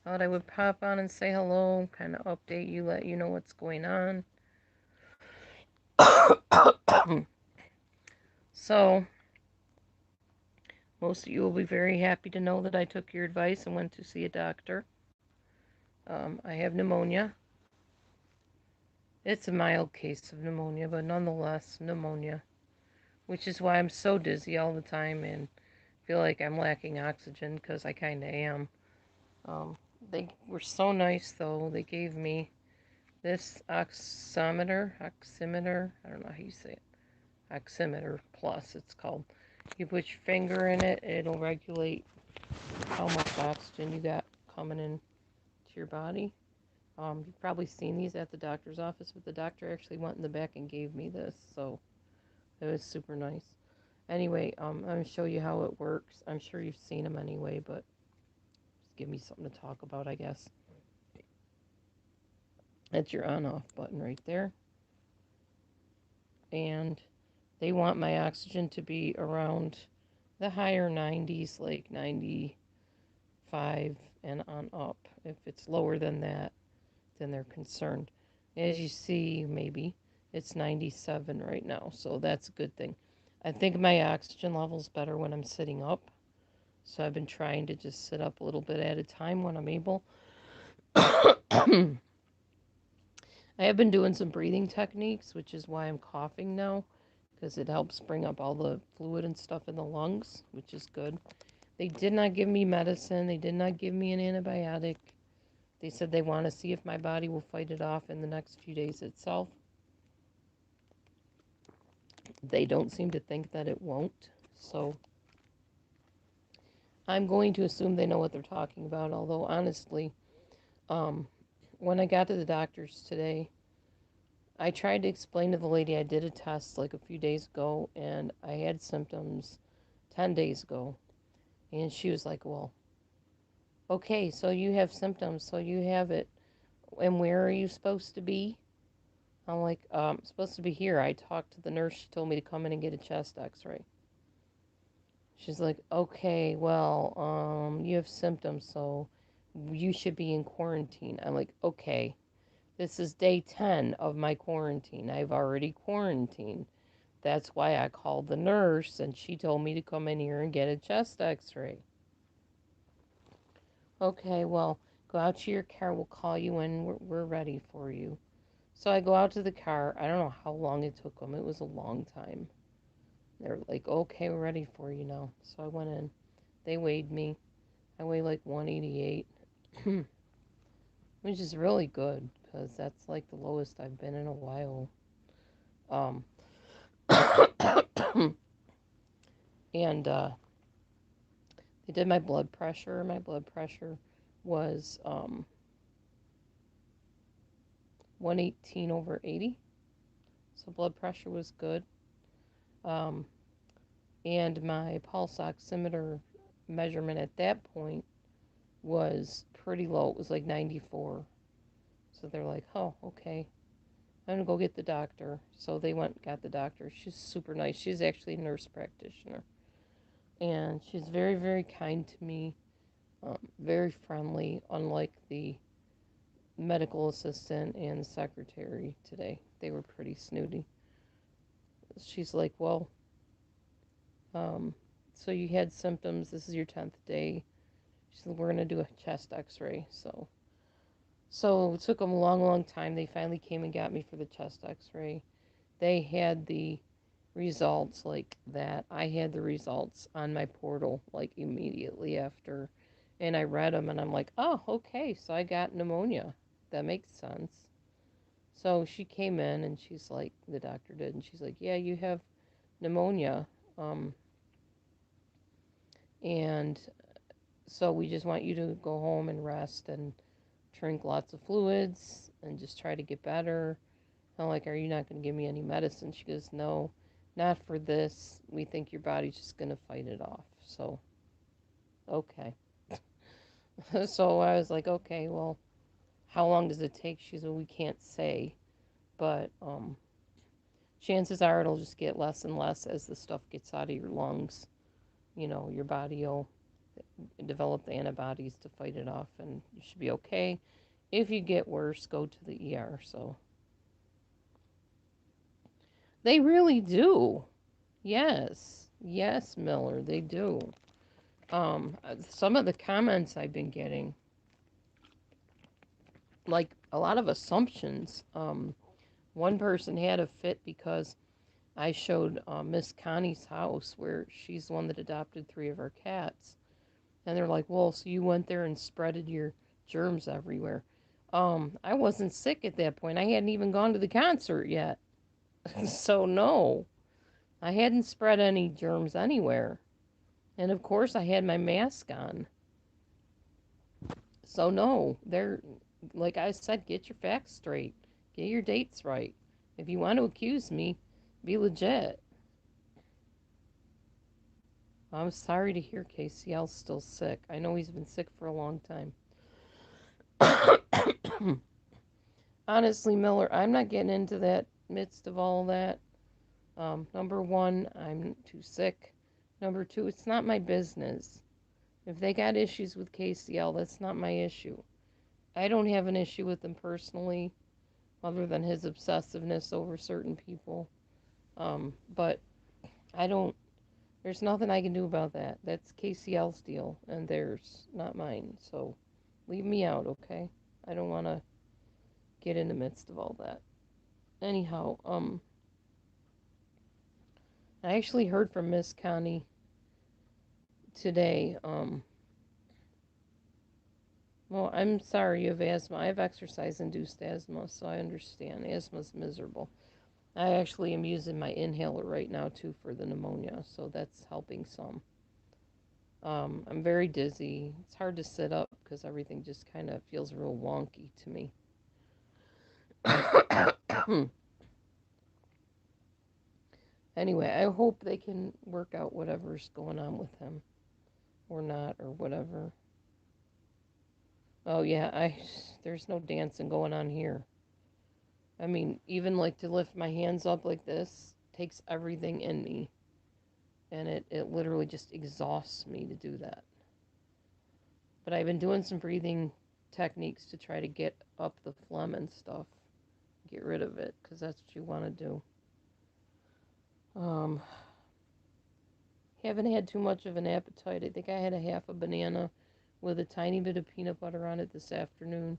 Thought I would pop on and say hello, kind of update you, let you know what's going on. So, most of you will be very happy to know that I took your advice and went to see a doctor. I have pneumonia. It's a mild case of pneumonia, but nonetheless, pneumonia, which is why I'm so dizzy all the time and feel like I'm lacking oxygen, because I kind of am. They were so nice, though. They gave me this oximeter, I don't know how you say it, oximeter plus it's called. You put your finger in it, it'll regulate how much oxygen you got coming in to your body. You've probably seen these at the doctor's office, but the doctor actually went in the back and gave me this, so it was super nice. Anyway, I'm going to show you how it works. I'm sure you've seen them anyway, but just give me something to talk about, I guess. That's your on-off button right there. And they want my oxygen to be around the higher 90s, like 95 and on up. If it's lower than that, then they're concerned. As you see, maybe it's 97 right now, so that's a good thing. I think my oxygen level's better when I'm sitting up, so I've been trying to just sit up a little bit at a time when I'm able. I have been doing some breathing techniques, which is why I'm coughing now, because it helps bring up all the fluid and stuff in the lungs, which is good. They did not give me medicine. They did not give me an antibiotic. They said they want to see if my body will fight it off in the next few days itself. They don't seem to think that it won't. So I'm going to assume they know what they're talking about, although honestly, um, when I got to the doctor's today, I tried to explain to the lady I did a test like a few days ago and I had symptoms 10 days ago. And she was like, well, okay, so you have symptoms, so you have it. And where are you supposed to be? I'm like, supposed to be here. I talked to the nurse. She told me to come in and get a chest x-ray. She's like, okay, well, you have symptoms, so you should be in quarantine. I'm like, okay, this is day 10 of my quarantine. I've already quarantined. That's why I called the nurse, and she told me to come in here and get a chest x-ray. Okay, well, go out to your car. We'll call you when we're ready for you. So I go out to the car. I don't know how long it took them. It was a long time. They're like, okay, we're ready for you now. So I went in. They weighed me. I weigh like 188, which is really good because that's like the lowest I've been in a while. Um, and they did my blood pressure. My blood pressure was 118 over 80. So blood pressure was good. Um, and my pulse oximeter measurement at that point was pretty low. It was like 94. So they're like, oh, okay. I'm going to go get the doctor. So they went and got the doctor. She's super nice. She's actually a nurse practitioner. And she's very, very kind to me, very friendly, unlike the medical assistant and the secretary today. They were pretty snooty. She's like, well, so you had symptoms. This is your 10th day. She said, we're going to do a chest x-ray. So it took them a long, long time. They finally came and got me for the chest x-ray. They had the results like that. I had the results on my portal like immediately after. And I read them and I'm like, oh, okay, so I got pneumonia. That makes sense. So she came in and she's like, the doctor did, and she's like, yeah, you have pneumonia. And so we just want you to go home and rest and drink lots of fluids and just try to get better. I'm like, are you not going to give me any medicine? She goes, no, not for this. We think your body's just going to fight it off. So, okay. So I was like, okay, well, how long does it take? She said, well, we can't say, but chances are it'll just get less and less as the stuff gets out of your lungs. You know, your body will develop the antibodies to fight it off, and you should be okay. If you get worse, go to the ER. So they really do. Yes. Yes, Miller, they do. Some of the comments I've been getting, like a lot of assumptions. One person had a fit because I showed Miss Connie's house where she's the one that adopted 3 of our cats. And they're like, well, so you went there and spreaded your germs everywhere. I wasn't sick at that point. I hadn't even gone to the concert yet. So no, I hadn't spread any germs anywhere. And of course I had my mask on. So no, they're, like I said, get your facts straight. Get your dates right. If you want to accuse me, be legit. I'm sorry to hear KCL's still sick. I know he's been sick for a long time. Honestly, Miller, I'm not getting into that midst of all that. Number one, I'm too sick. Number two, it's not my business. If they got issues with KCL, that's not my issue. I don't have an issue with him personally, other than his obsessiveness over certain people. But I don't, there's nothing I can do about that. That's KCL's deal, and theirs, not mine. So leave me out, okay? I don't want to get in the midst of all that. Anyhow, I actually heard from Miss Connie today. Well, I'm sorry you have asthma. I have exercise-induced asthma, so I understand. Asthma's miserable. I actually am using my inhaler right now, too, for the pneumonia, so that's helping some. I'm very dizzy. It's hard to sit up because everything just kind of feels real wonky to me. Anyway, I hope they can work out whatever's going on with him, or not, or whatever. Oh yeah, there's no dancing going on here. I mean, even like to lift my hands up like this takes everything in me, and it literally just exhausts me to do that. But I've been doing some breathing techniques to try to get up the phlegm and stuff, get rid of it, because that's what you want to do. Um, haven't had too much of an appetite. I think I had a half a banana with a tiny bit of peanut butter on it this afternoon.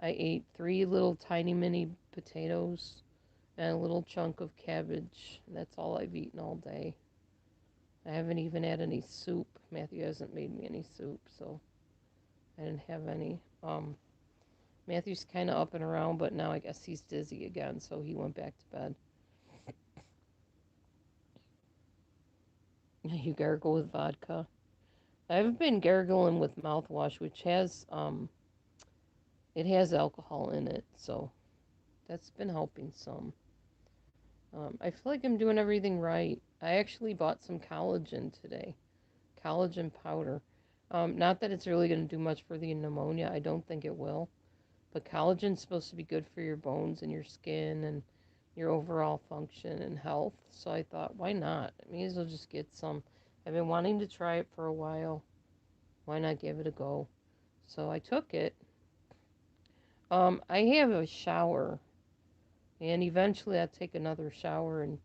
I ate 3 little tiny mini potatoes and a little chunk of cabbage. That's all I've eaten all day. I haven't even had any soup. Matthew hasn't made me any soup, so I didn't have any. Matthew's kind of up and around, but now I guess he's dizzy again, so he went back to bed. You gargle with vodka. I've been gargling with mouthwash, which has it has alcohol in it, so that's been helping some. I feel like I'm doing everything right. I actually bought some collagen today, collagen powder. Not that it's really going to do much for the pneumonia. I don't think it will. But collagen's supposed to be good for your bones and your skin and your overall function and health. So I thought, why not? I may as well just get some. I've been wanting to try it for a while. Why not give it a go? So I took it. I have a shower, and eventually I'll take another shower and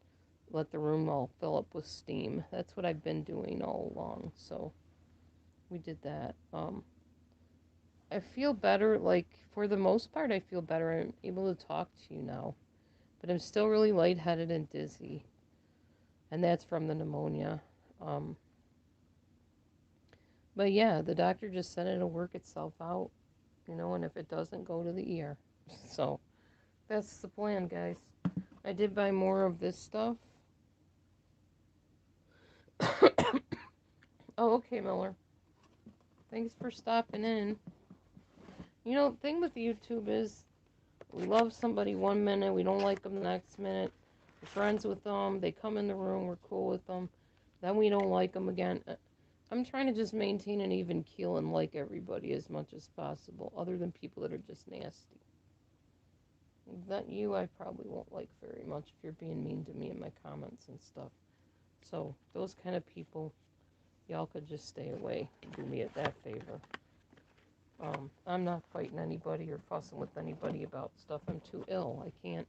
let the room all fill up with steam. That's what I've been doing all along. So we did that. I feel better. Like, for the most part, I feel better. I'm able to talk to you now. But I'm still really lightheaded and dizzy. And that's from the pneumonia. Um, but yeah, the doctor just said it'll work itself out, and if it doesn't, go to the ER. So that's the plan, guys. I did buy more of this stuff. Oh, okay, Miller. Thanks for stopping in. The thing with YouTube is we love somebody 1 minute, we don't like them the next minute. We're friends with them, they come in the room, we're cool with them. Then we don't like them again. I'm trying to just maintain an even keel and like everybody as much as possible, other than people that are just nasty. That you, I probably won't like very much if you're being mean to me in my comments and stuff. So, those kind of people, y'all could just stay away and do me that favor. I'm not fighting anybody or fussing with anybody about stuff. I'm too ill. I can't.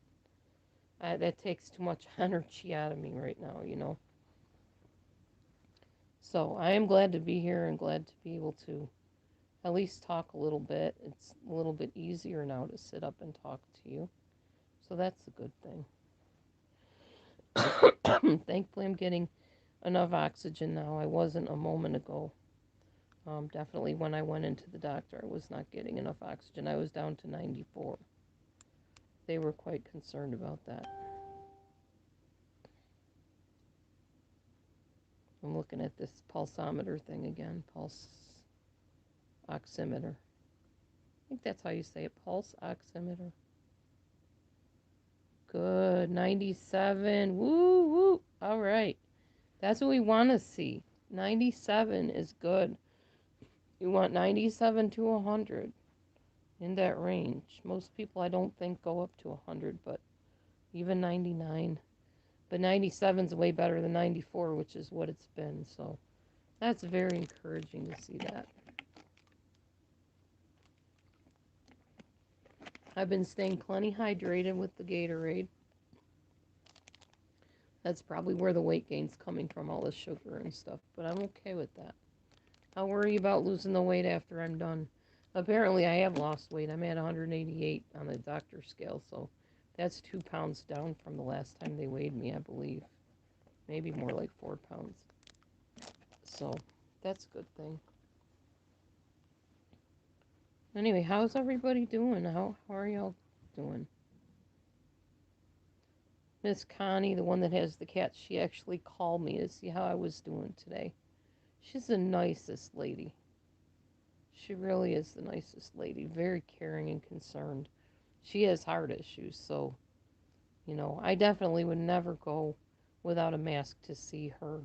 That takes too much energy out of me right now, you know. So I am glad to be here and glad to be able to at least talk a little bit. It's a little bit easier now to sit up and talk to you. So that's a good thing. Thankfully, I'm getting enough oxygen now. I wasn't a moment ago. Definitely when I went into the doctor, I was not getting enough oxygen. I was down to 94. They were quite concerned about that. I'm looking at this pulsometer thing again. Pulse oximeter. I think that's how you say it. Pulse oximeter. Good. 97. Woo, woo. All right. That's what we want to see. 97 is good. You want 97 to 100 in that range. Most people, I don't think, go up to 100, but even 99. But 97 is way better than 94, which is what it's been. So that's very encouraging to see that. I've been staying plenty hydrated with the Gatorade. That's probably where the weight gain's coming from, all the sugar and stuff. But I'm okay with that. I'll worry about losing the weight after I'm done. Apparently, I have lost weight. I'm at 188 on the doctor's scale, so that's 2 pounds down from the last time they weighed me, I believe. Maybe more like 4 pounds. So, that's a good thing. Anyway, how's everybody doing? How are y'all doing? Miss Connie, the one that has the cat, she actually called me to see how I was doing today. She's the nicest lady. She really is the nicest lady. Very caring and concerned. She has heart issues, so, you know, I definitely would never go without a mask to see her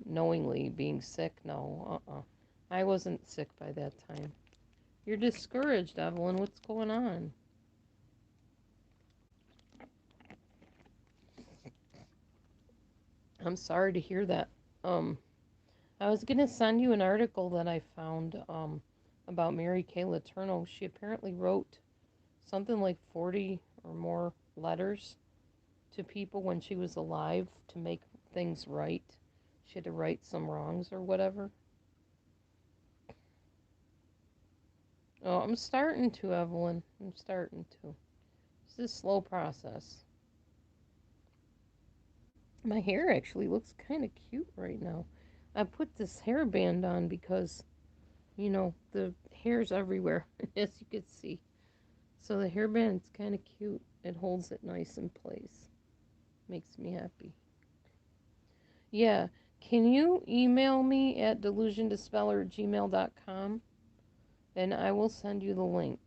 knowingly being sick. No, I wasn't sick by that time. You're discouraged, Evelyn. What's going on? I'm sorry to hear that. I was going to send you an article that I found about Mary Kay Letourneau. She apparently wrote something like 40 or more letters to people when she was alive to make things right. She had to right some wrongs or whatever. Oh, I'm starting to, Evelyn. I'm starting to. It's a slow process. My hair actually looks kind of cute right now. I put this hairband on because, you know, the hair's everywhere, as you can see. So the hairband's kind of cute. It holds it nice in place. Makes me happy. Yeah. Can you email me at DelusionDispeller@gmail.com? And I will send you the link.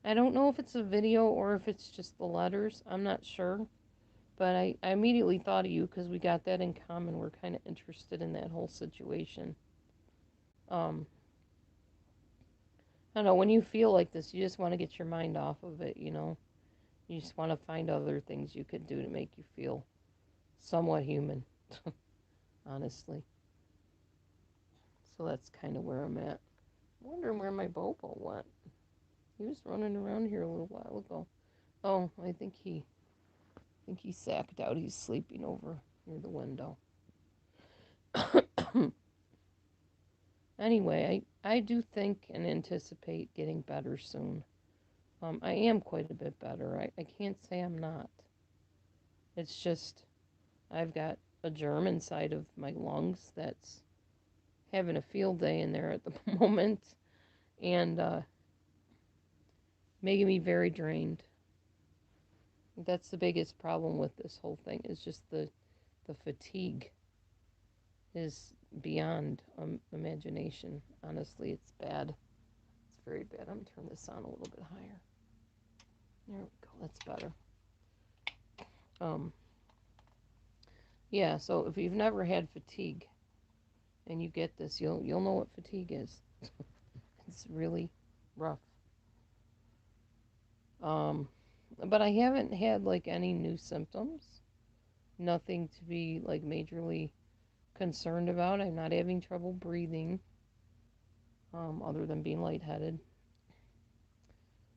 I don't know if it's a video or if it's just the letters. I'm not sure. But I immediately thought of you because we got that in common. We're kind of interested in that whole situation. I don't know, when you feel like this, you just want to get your mind off of it, you know? You just want to find other things you could do to make you feel somewhat human, honestly. So that's kind of where I'm at. I'm wondering where my Bobo went. He was running around here a little while ago. Oh, I think he sacked out. He's sleeping over near the window. Anyway, I do think and anticipate getting better soon. I am quite a bit better. I can't say I'm not. It's just I've got a germ inside of my lungs that's having a field day in there at the moment and making me very drained. That's the biggest problem with this whole thing is just the fatigue is beyond imagination. Honestly, it's bad. It's very bad. I'm going to turn this on a little bit higher. There we go. That's better. Yeah, so if you've never had fatigue and you get this, you'll know what fatigue is. It's really rough. But I haven't had like any new symptoms. Nothing to be like majorly concerned about. I'm not having trouble breathing, other than being lightheaded.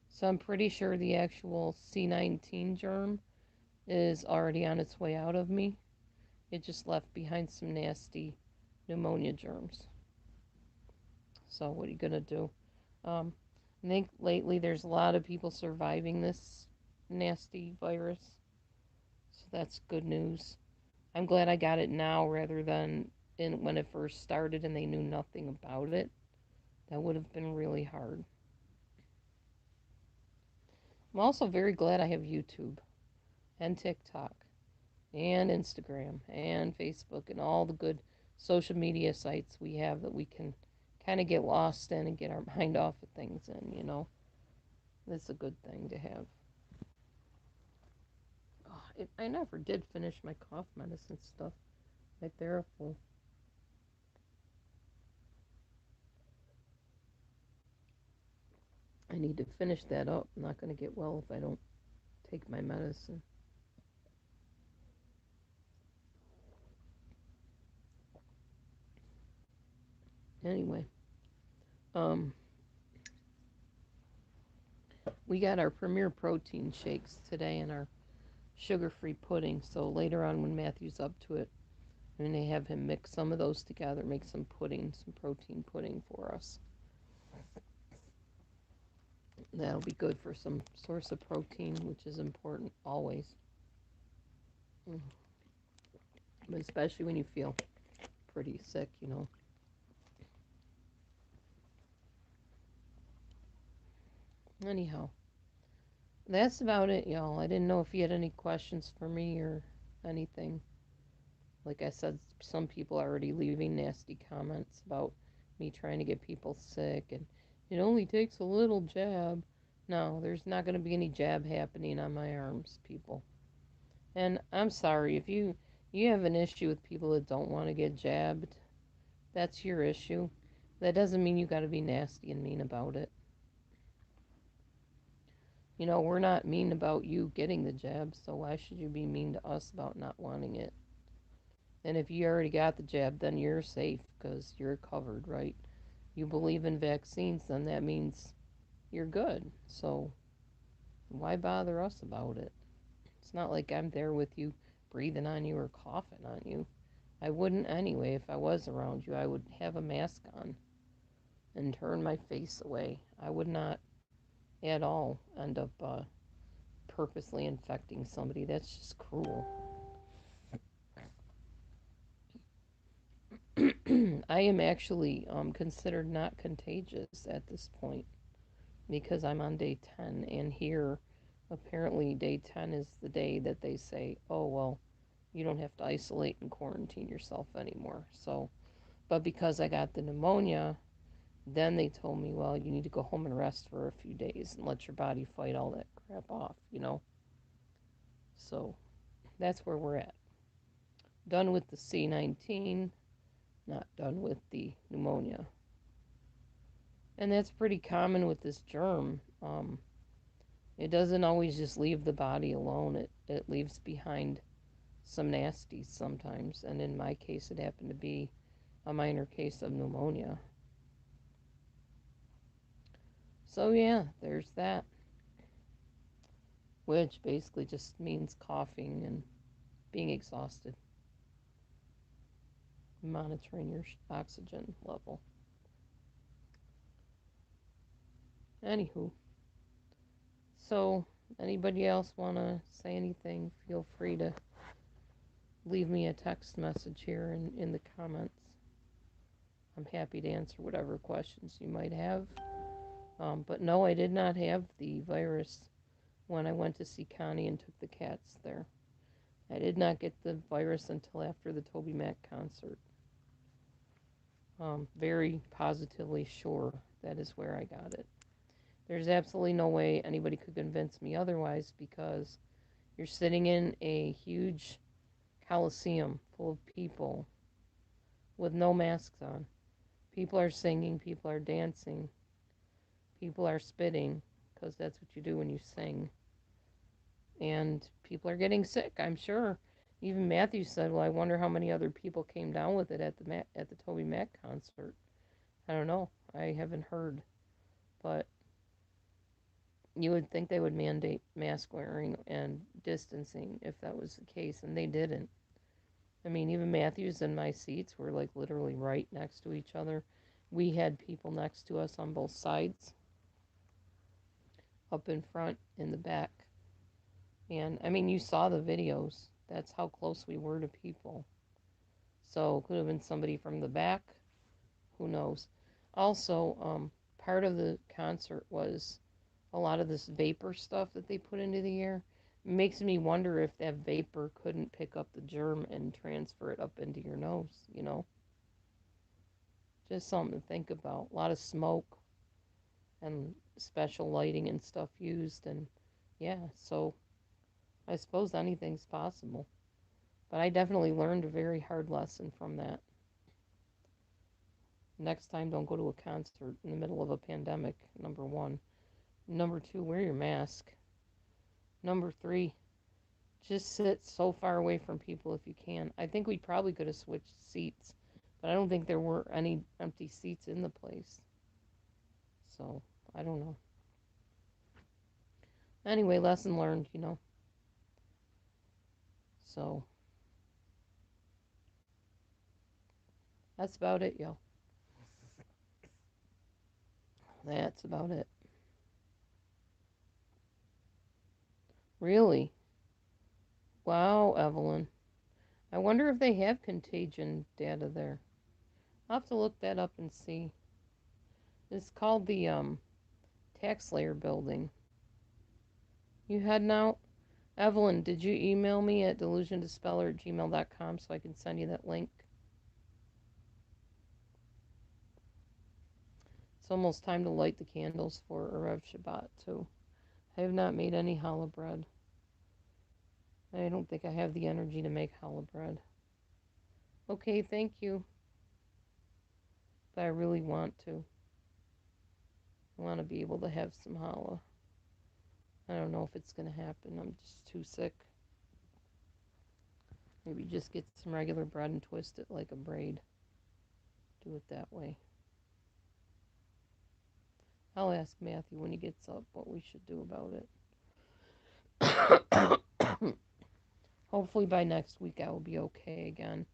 So I'm pretty sure the actual C19 germ is already on its way out of me. It just left behind some nasty pneumonia germs. So what are you gonna do? I think lately there's a lot of people surviving this nasty virus, so that's good news. I'm glad I got it now rather than when it first started and they knew nothing about it. That would have been really hard. I'm also very glad I have YouTube and TikTok and Instagram and Facebook and all the good social media sites we have that we can kind of get lost in and get our mind off of things in. It's a good thing to have. Oh, I never did finish my cough medicine stuff. My Theraflu. I need to finish that up. I'm not going to get well if I don't take my medicine. Anyway, um, we got our Premier Protein shakes today and our sugar-free pudding. So later on, when Matthew's up to it, I'm going to have him mix some of those together, make some pudding, some protein pudding for us. That'll be good for some source of protein, which is important always. But especially when you feel pretty sick. Anyhow, that's about it, y'all. I didn't know if you had any questions for me or anything. Like I said, some people are already leaving nasty comments about me trying to get people sick and it only takes a little jab. No, there's not going to be any jab happening on my arms, people. And I'm sorry if you have an issue with people that don't want to get jabbed. That's your issue. That doesn't mean you got to be nasty and mean about it. We're not mean about you getting the jab, so why should you be mean to us about not wanting it? And if you already got the jab, then you're safe because you're covered, right? You believe in vaccines, then that means you're good. So why bother us about it? It's not like I'm there with you breathing on you or coughing on you. I wouldn't anyway. If I was around you, I would have a mask on and turn my face away. I would not at all end up purposely infecting somebody. That's just cruel. I am actually considered not contagious at this point because I'm on day 10, and here, apparently, day 10 is the day that they say, oh, well, you don't have to isolate and quarantine yourself anymore. So, but because I got the pneumonia, then they told me, well, you need to go home and rest for a few days and let your body fight all that crap off. So that's where we're at. Done with the C19, not done with the pneumonia. And that's pretty common with this germ. It doesn't always just leave the body alone. It leaves behind some nasties sometimes. And in my case, it happened to be a minor case of pneumonia. So yeah, there's that. Which basically just means coughing and being exhausted. Monitoring your oxygen level. Anywho. So, anybody else want to say anything? Feel free to leave me a text message here in the comments. I'm happy to answer whatever questions you might have. But no, I did not have the virus when I went to see Connie and took the cats there. I did not get the virus until after the Toby Mac concert. Very positively sure that is where I got it. There's absolutely no way anybody could convince me otherwise because you're sitting in a huge coliseum full of people with no masks on. People are singing, people are dancing, people are spitting because that's what you do when you sing. And people are getting sick, I'm sure. Even Matthew said, "Well, I wonder how many other people came down with it at the Toby Mac concert." I don't know. I haven't heard, but you would think they would mandate mask wearing and distancing if that was the case, and they didn't. I mean, even Matthews and my seats were like literally right next to each other. We had people next to us on both sides, up in front, in the back. And I mean, you saw the videos. That's how close we were to people. So it could have been somebody from the back. Who knows? Also, part of the concert was a lot of this vapor stuff that they put into the air. It makes me wonder if that vapor couldn't pick up the germ and transfer it up into your nose, you know? Just something to think about. A lot of smoke and special lighting and stuff used, and yeah, so I suppose anything's possible. But I definitely learned a very hard lesson from that. Next time, don't go to a concert in the middle of a pandemic, number one. Number two, wear your mask. Number three, just sit so far away from people if you can. I think we probably could have switched seats, but I don't think there were any empty seats in the place. So, I don't know. Anyway, lesson learned, you know. So, that's about it, yo. That's about it. Really? Wow, Evelyn. I wonder if they have contagion data there. I'll have to look that up and see. It's called the tax layer building. You heading out? Evelyn, did you email me at DelusionDispeller@gmail.com so I can send you that link? It's almost time to light the candles for Erev Shabbat, too. I have not made any challah bread. I don't think I have the energy to make challah bread. Okay, thank you. But I really want to. I want to be able to have some challah. I don't know if it's going to happen. I'm just too sick. Maybe just get some regular bread and twist it like a braid. Do it that way. I'll ask Matthew when he gets up what we should do about it. Hopefully by next week I will be okay again.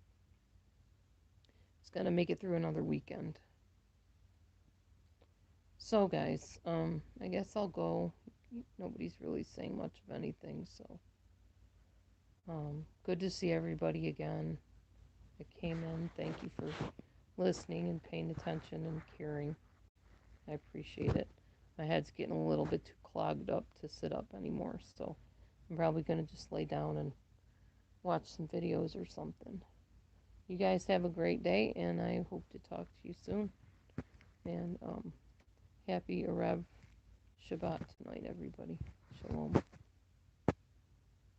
It's gonna make it through another weekend. So guys, I guess I'll go. Nobody's really saying much of anything, so good to see everybody again that came in. Thank you for listening and paying attention and caring. I appreciate it. My head's getting a little bit too clogged up to sit up anymore, so I'm probably going to just lay down and watch some videos or something. You guys have a great day, and I hope to talk to you soon. And happy Erev Shabbat tonight, everybody. Shalom.